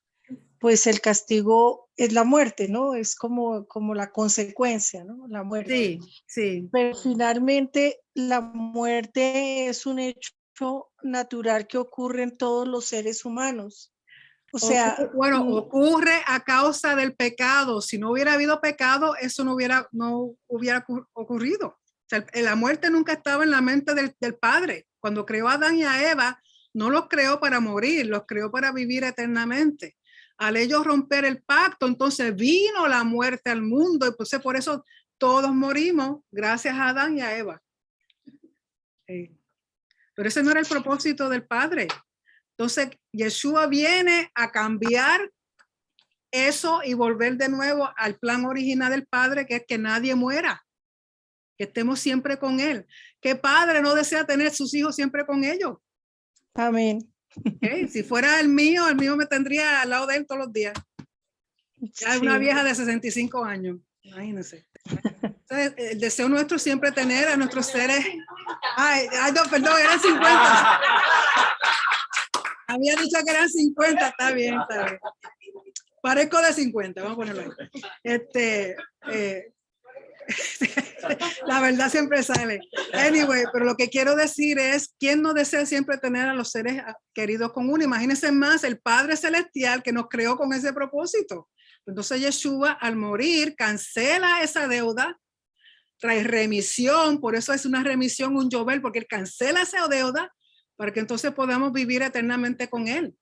pues el castigo es la muerte, ¿no? Es como la consecuencia, ¿no? La muerte. Sí, sí. Pero finalmente la muerte es un hecho natural que ocurre en todos los seres humanos. O sea, Bueno, ocurre a causa del pecado. Si no hubiera habido pecado, eso no hubiera ocurrido. O sea, la muerte nunca estaba en la mente del Padre. Cuando creó a Adán y a Eva, no los creó para morir, los creó para vivir eternamente. Al ellos romper el pacto, entonces vino la muerte al mundo. Y entonces por eso todos morimos gracias a Adán y a Eva. Pero ese no era el propósito del Padre. Entonces, Yeshua viene a cambiar eso y volver de nuevo al plan original del Padre, que es que nadie muera, que estemos siempre con Él. ¿Qué padre no desea tener sus hijos siempre con ellos? amén. ¿Okay? Si fuera el mío me tendría al lado de él todos los días. Ya es una Sí. vieja de 65 años, imagínense. Entonces, el deseo nuestro es siempre tener a nuestros seres. Ay, no, perdón, eran 50. Había dicho que eran 50, está bien, está bien. Parezco de 50, vamos a ponerlo ahí. La verdad siempre sale. Anyway, pero lo que quiero decir es, ¿quién no desea siempre tener a los seres queridos con uno? Imagínense más el Padre Celestial que nos creó con ese propósito. Entonces Yeshua al morir cancela esa deuda, trae remisión, por eso es una remisión, un yovel, porque él cancela esa deuda para que entonces podamos vivir eternamente con él.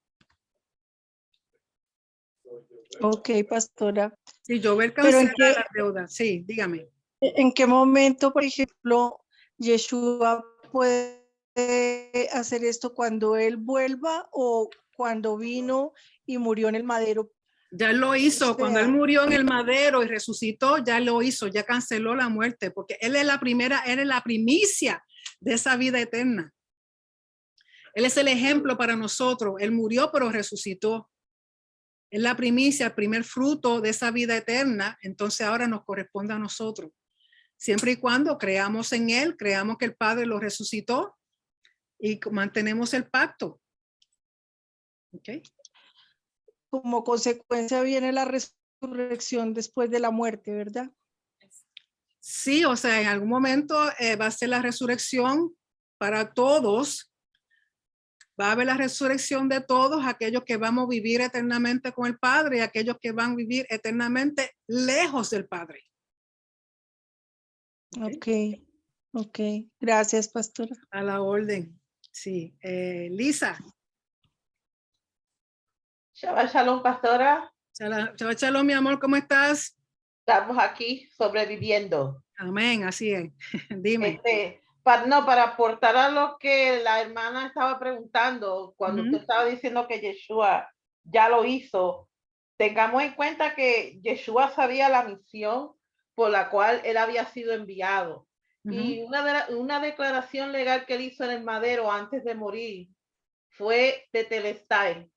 Ok, pastora. Sí, yovel cancela la deuda. Sí, dígame. ¿En qué momento, por ejemplo, Yeshua puede hacer esto cuando él vuelva o cuando vino y murió en el madero? Ya lo hizo, O sea, cuando él murió en el madero y resucitó, ya lo hizo, ya canceló la muerte, porque él es la primicia de esa vida eterna. Él es el ejemplo para nosotros. Él murió, pero resucitó. Es la primicia, el primer fruto de esa vida eterna. Entonces ahora nos corresponde a nosotros. Siempre y cuando creamos en él, creamos que el Padre lo resucitó y mantenemos el pacto. ¿Okay? Como consecuencia viene la resurrección después de la muerte, ¿verdad? Sí, o sea, en algún momento va a ser la resurrección para todos. Va a haber la resurrección de todos aquellos que vamos a vivir eternamente con el Padre y aquellos que van a vivir eternamente lejos del Padre. Ok. Gracias, pastora. A la orden. Sí. Lisa. Shabbat Shalom, pastora. Shabbat Shalom, mi amor, ¿cómo estás? Estamos aquí sobreviviendo. Amén, así es. Dime. Para aportar a lo que la hermana estaba preguntando, cuando usted estaba diciendo que Yeshua ya lo hizo, tengamos en cuenta que Yeshua sabía la misión por la cual él había sido enviado. Y una declaración legal que él hizo en el madero antes de morir fue de Telestai.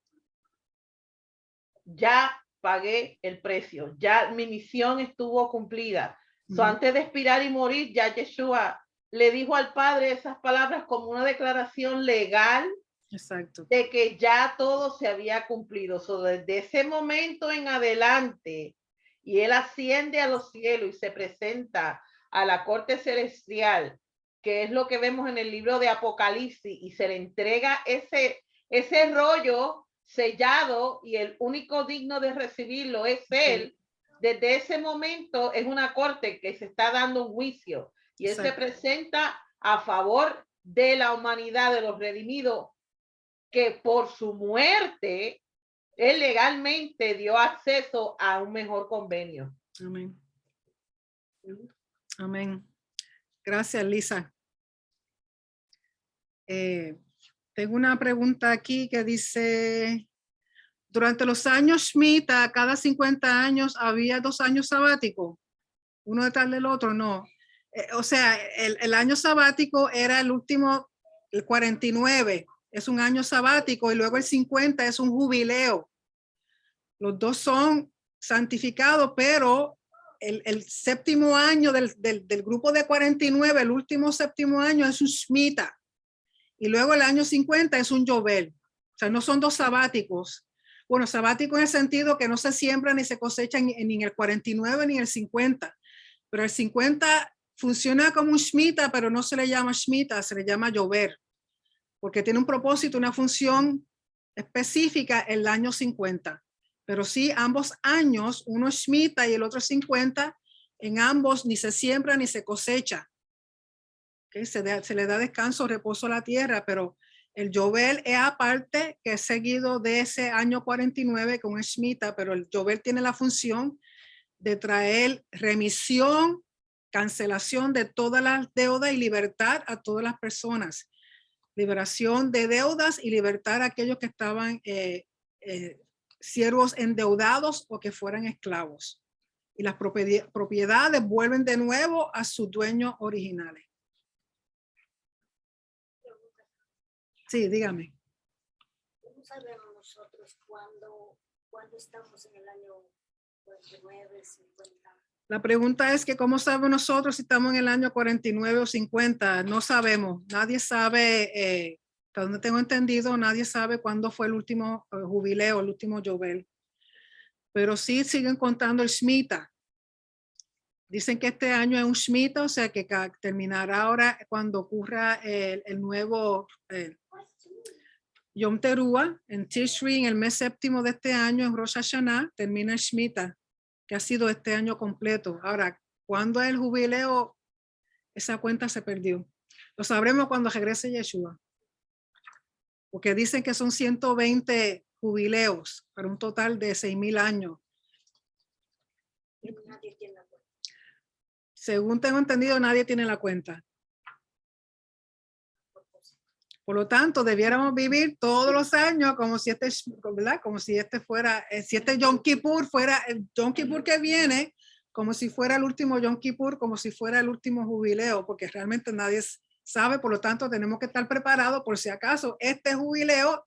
Ya pagué el precio, ya mi misión estuvo cumplida. So, antes de expirar y morir, ya Yeshua le dijo al Padre esas palabras como una declaración legal. Exacto. De que ya todo se había cumplido. So, desde ese momento en adelante, y él asciende a los cielos y se presenta a la corte celestial, que es lo que vemos en el libro de Apocalipsis, y se le entrega ese rollo sellado, y el único digno de recibirlo es él. Desde ese momento es una corte que se está dando un juicio, y él se presenta a favor de la humanidad, de los redimidos, que por su muerte él legalmente dio acceso a un mejor convenio. Amén. Amén. Gracias, Lisa. Tengo una pregunta aquí que dice, durante los años Shemitah, cada 50 años había 2 años sabáticos, uno detrás del otro, no. O sea, el año sabático era el último, el 49, es un año sabático, y luego el 50 es un jubileo. Los dos son santificados, pero el séptimo año del grupo de 49, el último séptimo año es un Shemitah. Y luego el año 50 es un Yovel. O sea, no son dos sabáticos. Bueno, sabático en el sentido que no se siembra ni se cosecha ni en el 49 ni en el 50. Pero el 50 funciona como un Shemitah, pero no se le llama Shemitah, se le llama Yovel. Porque tiene un propósito, una función específica el año 50. Pero sí, ambos años, uno es Shemitah y el otro es 50, en ambos ni se siembra ni se cosecha. ¿Okay? Se le da descanso, reposo a la tierra, pero el Yovel es aparte, que es seguido de ese año 49 con el Shemitah, pero el Yovel tiene la función de traer remisión, cancelación de todas las deudas y libertad a todas las personas. Liberación de deudas y libertar a aquellos que estaban siervos endeudados o que fueran esclavos. Y las propiedades vuelven de nuevo a sus dueños originales. Sí, dígame. ¿Cómo sabemos nosotros cuándo estamos en el año 49, 50? La pregunta es que ¿cómo sabemos nosotros si estamos en el año 49 o 50? No sabemos. Nadie sabe, hasta donde tengo entendido, nadie sabe cuándo fue el último jubileo, el último Yovel. Pero sí siguen contando el Shemitah. Dicen que este año es un Shemitah, o sea que terminará ahora cuando ocurra el nuevo Yom Teruah, en Tishri, en el mes séptimo de este año, en Rosh Hashanah, termina el Shemitah, que ha sido este año completo. Ahora, ¿cuándo es el jubileo? Esa cuenta se perdió. Lo sabremos cuando regrese Yeshua. Porque dicen que son 120 jubileos para un total de 6,000 años. Nadie tiene la cuenta. Según tengo entendido, nadie tiene la cuenta. Por lo tanto, debiéramos vivir todos los años como si ¿verdad? Como si este fuera, si este Yom Kippur fuera el Yom Kippur que viene, como si fuera el último Yom Kippur, como si fuera el último jubileo, porque realmente nadie sabe, por lo tanto tenemos que estar preparados por si acaso este jubileo,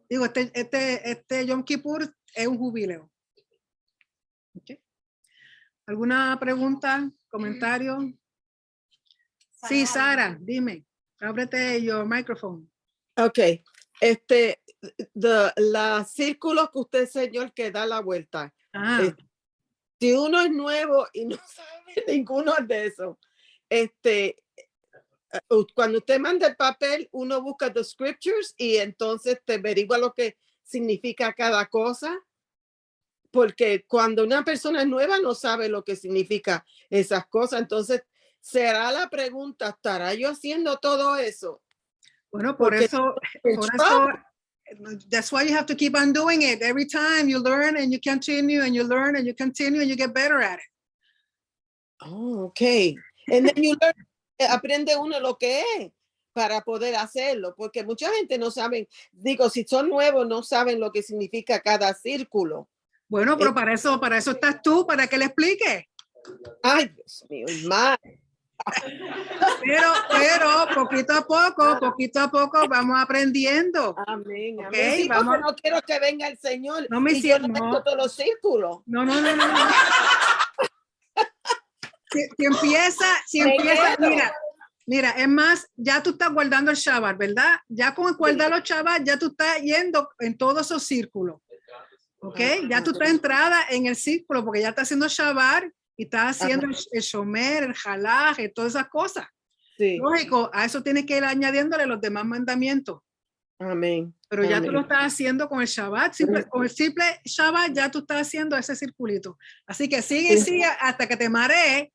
digo, este Yom Kippur es un jubileo. ¿Okay? ¿Alguna pregunta, comentario? Sí, Sara, dime. Ábrete your microphone. Ok, la círculo que usted, señor, que da la vuelta. Ah, Si uno es nuevo y no sabe ninguno de esos, cuando usted manda el papel, uno busca the scriptures y entonces te averigua lo que significa cada cosa. Porque cuando una persona es nueva no sabe lo que significa esas cosas. Entonces, será la pregunta, ¿estará yo haciendo todo eso? bueno, Porque por eso, that's why you have to keep on doing it. Every time you learn and you continue and you learn and you continue and you get better at it. Oh, okay. And then you learn, aprende uno lo que es para poder hacerlo, porque mucha gente no sabe, digo, si son nuevos no saben lo que significa cada círculo. Bueno, pero para eso estás tú, para que le explique. Ay, Dios mío, más. Pero poquito a poco vamos aprendiendo. Amén. Ok, Amén. Sí, vamos. porque no quiero que venga el Señor No me y yo siento, no no. meto todos los círculos. No. Si empieza, mira, es más, ya tú estás guardando el Shabbat, ¿verdad? Ya con guardar los Shabbat, ya tú estás yendo en todos esos círculos. ¿Ok? Ya tú estás entrada en el círculo porque ya estás haciendo Shabbat y estás haciendo el Shomer, el Halaj y todas esas cosas. Sí. Lógico, a eso tienes que ir añadiéndole los demás mandamientos. Amén. Pero ya tú Amén. lo estás haciendo con el Shabbat, con el simple Shabbat ya tú estás haciendo ese circulito. Así que sigue hasta que te marees.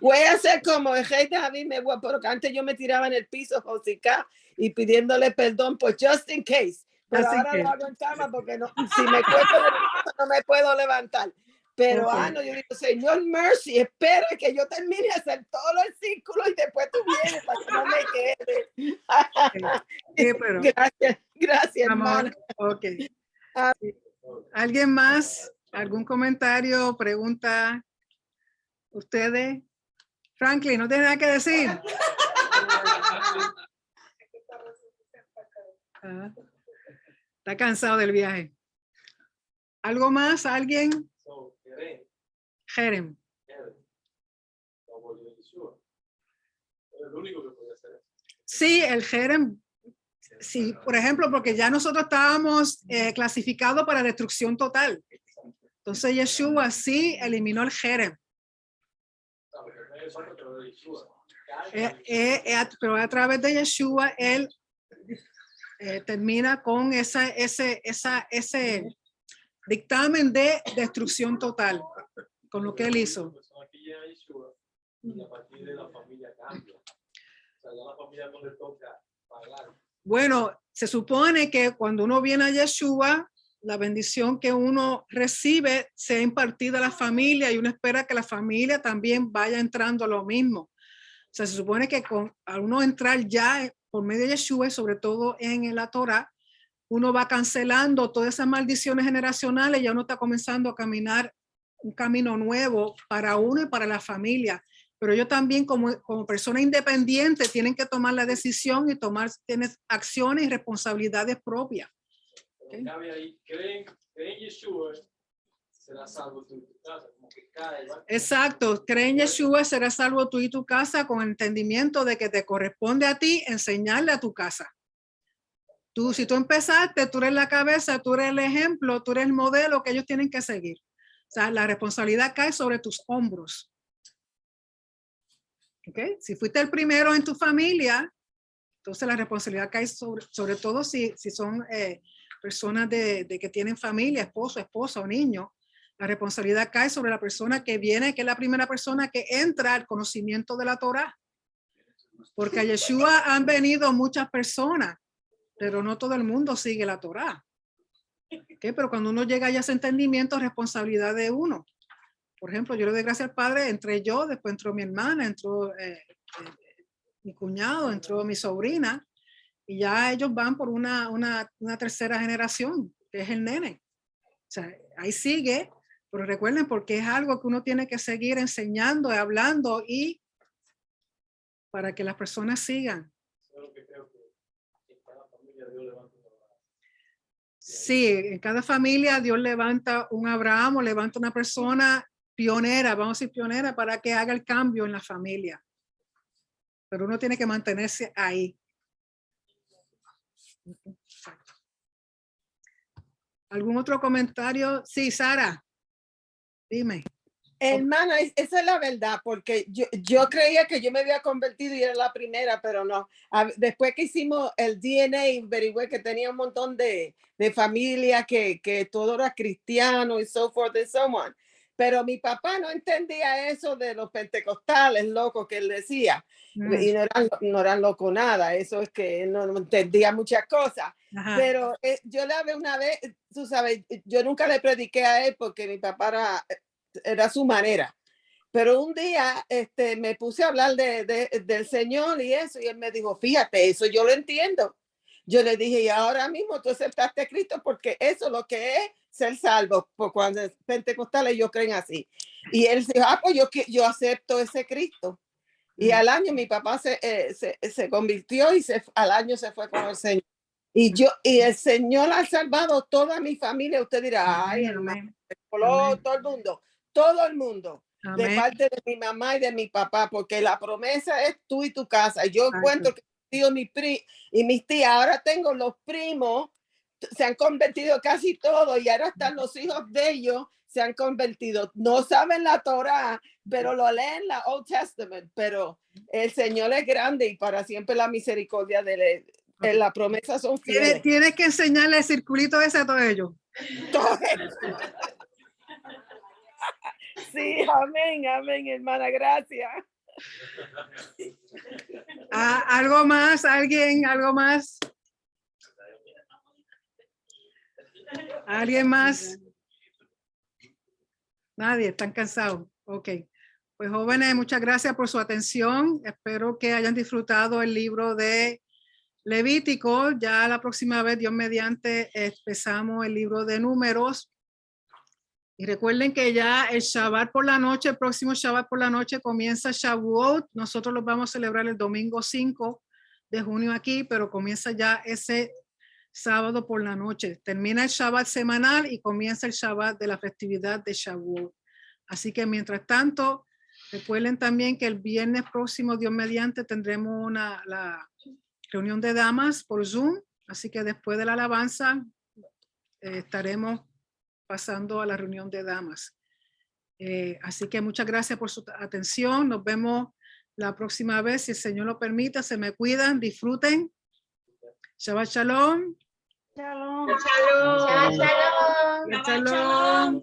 Voy a hacer como el rey David, porque antes yo me tiraba en el piso, Josica, y pidiéndole perdón, pues just in case. Pero Así ahora que, lo hago en cama porque no, si me cuesta no me puedo levantar. Pero Okay. no, yo digo, Señor Mercy, espera que yo termine de hacer todo el círculo y después tú vienes para que no me quede. Sí, pero, Gracias, amor, hermano. ok. ¿Alguien más? ¿Algún comentario, pregunta? ¿Ustedes? Franklin, ¿no tiene nada que decir? Está cansado del viaje. ¿Algo más? ¿Alguien? Jerem. El único que puede hacer eso. Sí, el Jerem. Sí, por ejemplo, porque ya nosotros estábamos clasificados para destrucción total. Entonces Yeshua sí eliminó el Jerem. Pero a través de Yeshua él termina con ese dictamen de destrucción total, con lo que él hizo. Aquí llega Yeshua y a partir de la familia cambia. O sea, ya la familia no le toca pagar. Bueno, se supone que cuando uno viene a Yeshua, la bendición que uno recibe sea impartida a la familia y uno espera que la familia también vaya entrando a lo mismo. O sea, se supone que al uno entrar ya por medio de Yeshua, sobre todo en la Torah, uno va cancelando todas esas maldiciones generacionales y ya uno está comenzando a caminar un camino nuevo para uno y para la familia. Pero ellos también como persona independiente tienen que tomar la decisión y tienen acciones y responsabilidades propias. Pero cabe ahí, creen Yeshua, será salvo tú y tu casa. Como que cae, ¿va? Exacto, cree en Yeshua, serás salvo tú y tu casa con el entendimiento de que te corresponde a ti enseñarle a tu casa. Si tú empezaste, tú eres la cabeza, tú eres el ejemplo, tú eres el modelo que ellos tienen que seguir. O sea, la responsabilidad cae sobre tus hombros. ¿Okay? Si fuiste el primero en tu familia, entonces la responsabilidad cae sobre todo si son personas de que tienen familia, esposo, esposa o niño. La responsabilidad cae sobre la persona que viene, que es la primera persona que entra al conocimiento de la Torah. Porque a Yeshua han venido muchas personas, pero no todo el mundo sigue la Torah. ¿Okay? Pero cuando uno llega a ese entendimiento, responsabilidad de uno. Por ejemplo, yo le doy gracias al Padre, entré yo, después entró mi hermana, entró mi cuñado, entró mi sobrina, y ya ellos van por una tercera generación, que es el nene. O sea, ahí sigue, pero recuerden, porque es algo que uno tiene que seguir enseñando, hablando, y para que las personas sigan. Yo lo que creo que en cada familia Dios levanta una vara. Sí, en cada familia Dios levanta un Abraham o levanta una persona pionera, vamos a decir pionera, para que haga el cambio en la familia. Pero uno tiene que mantenerse ahí. ¿Algún otro comentario? Sí, Sara, dime. Hermana, esa es la verdad, porque yo creía que yo me había convertido y era la primera, pero no. Después que hicimos el DNA, averigüé que tenía un montón de familia, que todo era cristiano y so forth and so on. Pero mi papá no entendía eso de los pentecostales locos que él decía. Y no eran locos nada, eso es que él no entendía muchas cosas. Ajá. Pero yo le hablé una vez, tú sabes, yo nunca le prediqué a él porque mi papá era su manera. Pero un día me puse a hablar del Señor y eso, y él me dijo, fíjate, eso yo lo entiendo. Yo le dije, y ahora mismo tú aceptaste a Cristo porque eso es lo que es ser salvo, por cuando los pentecostales ellos creen así. Y él dijo, pues yo acepto ese Cristo. Y al año mi papá se convirtió y al año se fue con el Señor. Y el Señor ha salvado toda mi familia. Usted dirá, ay, hermano, todo el mundo. Amén. De parte de mi mamá y de mi papá, porque la promesa es tú y tu casa. Yo encuentro que mis tías, ahora tengo los primos, se han convertido casi todos y ahora están los hijos de ellos, se han convertido. No saben la Torah, pero lo leen la Old Testament. Pero el Señor es grande y para siempre la misericordia de él. La promesa son fieles. Tienes que enseñarle el circulito ese a todos ellos. Sí, amén, amén, hermana, gracias. ¿Algo más? ¿Alguien? ¿Algo más? ¿Alguien más? Nadie, están cansados. Ok. Pues jóvenes, muchas gracias por su atención. Espero que hayan disfrutado el libro de Levítico. Ya la próxima vez, Dios mediante, empezamos el libro de Números. Y recuerden que ya el Shabbat por la noche, el próximo Shabbat por la noche comienza Shavuot. Nosotros los vamos a celebrar el domingo 5 de junio aquí, pero comienza ya ese sábado por la noche. Termina el Shabbat semanal y comienza el Shabbat de la festividad de Shavuot. Así que mientras tanto, recuerden también que el viernes próximo, Dios mediante, tendremos la reunión de damas por Zoom. Así que después de la alabanza estaremos pasando a la reunión de damas. Así que muchas gracias por su atención. Nos vemos la próxima vez, si el Señor lo permite. Se me cuidan, disfruten. Shabbat shalom. Shalom. Shalom. Shalom.